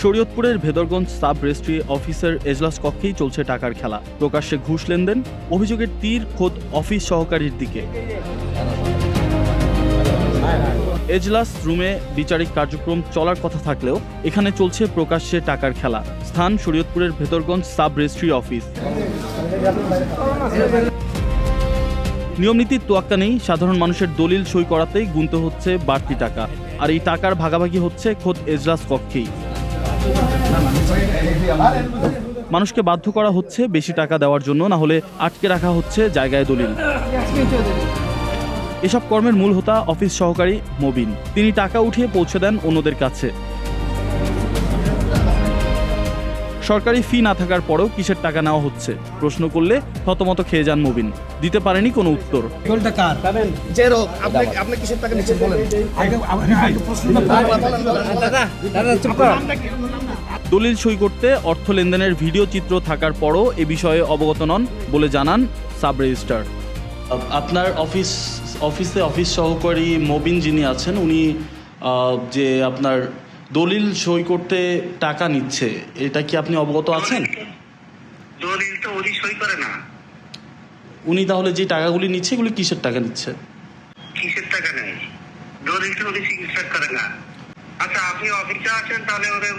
শরীয়তপুরের Bhedarganj sub registry অফিসের এজলাস কক্ষেই চলছে টাকার খেলা। প্রকাশ্যে ঘুষ লেনদেন, অভিযোগের তীর খোদ অফিস সহকারীর দিকে। এজলাস রুমে বিচারিক কার্যক্রম চলার কথা থাকলেও এখানে চলছে প্রকাশ্যে টাকার খেলা। স্থান শরীয়তপুরের ভেদরগঞ্জ সাব রেজিস্ট্রি অফিস। নিয়মনীতির তোয়াক্কা নেই, সাধারণ মানুষের দলিল সই করাতেই গুনতে হচ্ছে বাড়তি টাকা। আর এই টাকার ভাগাভাগি হচ্ছে খোদ এজলাস কক্ষেই। মানুষকে বাধ্য করা হচ্ছে বেশি টাকা দেওয়ার জন্য, না হলে আটকে রাখা হচ্ছে জায়গায় দলিল। এসব কর্মের মূল হোতা অফিস সহকারী মবিন। তিনি টাকা উঠিয়ে পৌঁছে দেন অন্যদের কাছে। সরকারি ফি না থাকার পরেও কিসের টাকা নেওয়া হচ্ছে প্রশ্ন করলে থতমত খেয়ে যান মবিন। দিতে পারেনি কোনো উত্তর। দলিল সই করতে অর্থ লেনদেনের ভিডিও চিত্র থাকার পরও এ বিষয়ে অবগত নন বলে জানান সাব রেজিস্ট্রার। আপনার অফিসে অফিস সহকারী মবিন যিনি আছেন, উনি যে আপনার দলিল সই করতে টাকা নিচ্ছে, এটা কি আপনি অবগত আছেন? দলিল তো উনি সই করে না। উনি তাহলে যে টাকাগুলি নিচ্ছে এগুলি কিসের টাকা নিচ্ছে? কিসের টাকা নেই, দলিল তো উনি সিগনেচার করে না। আচ্ছা, আপনি অফিসে আছেন, তাহলে ওদের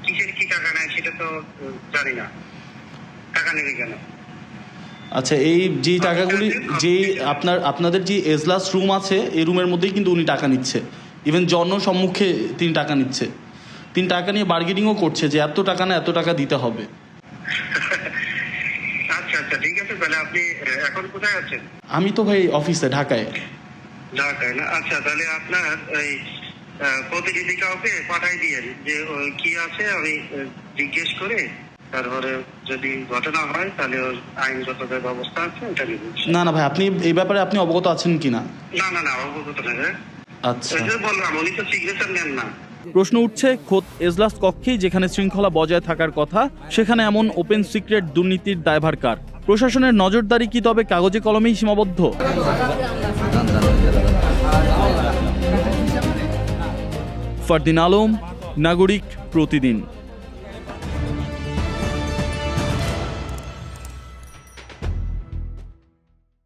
কিসের কি টাকা নেয় সেটা তো জানি না। টাকা নেবে কেন? আচ্ছা, এই যে টাকাগুলি, যে আপনাদের যে এজলাস রুম আছে, এই রুমের মধ্যেই কিন্তু উনি টাকা নিচ্ছে। ইভেন জনসম্মুখে তিনি টাকা নিচ্ছে। তিনি টাকা নিয়ে বার্গেনিংও করছে যে এত টাকা না এত টাকা দিতে হবে। আচ্ছা আচ্ছা, ঠিক আছে। তাহলে আপনি এখন কোথায় আছেন? আমি তো ভাই অফিসে, ঢাকায়। ঢাকায় না? আচ্ছা, তাহলে আপনার এই প্রতিনিধি কাউকে পাঠাই দিয়ে যে কি আছে আমি জিজ্ঞেস করে, তারপরে যদি ঘটনা হয় তাহলে আইনগত যে ব্যবস্থা আছে ওটা নিব। না না ভাই, আপনি এই ব্যাপারে আপনি অবগত আছেন কিনা? না না না, অবগত না। আচ্ছা, বললাম উনি তো সিগনেচার নেন না। প্রশ্ন উঠছে খোদ এজলাস কক্ষেই যেখানে শৃঙ্খলা বজায় থাকার কথা, সেখানে এমন ওপেন সিক্রেট দুর্নীতির দায়ভার কার? প্রশাসনের নজরদারি কি তবে কাগজে কলমেই সীমাবদ্ধ? ফারদিন আলম, নাগরিক প্রতিদিন।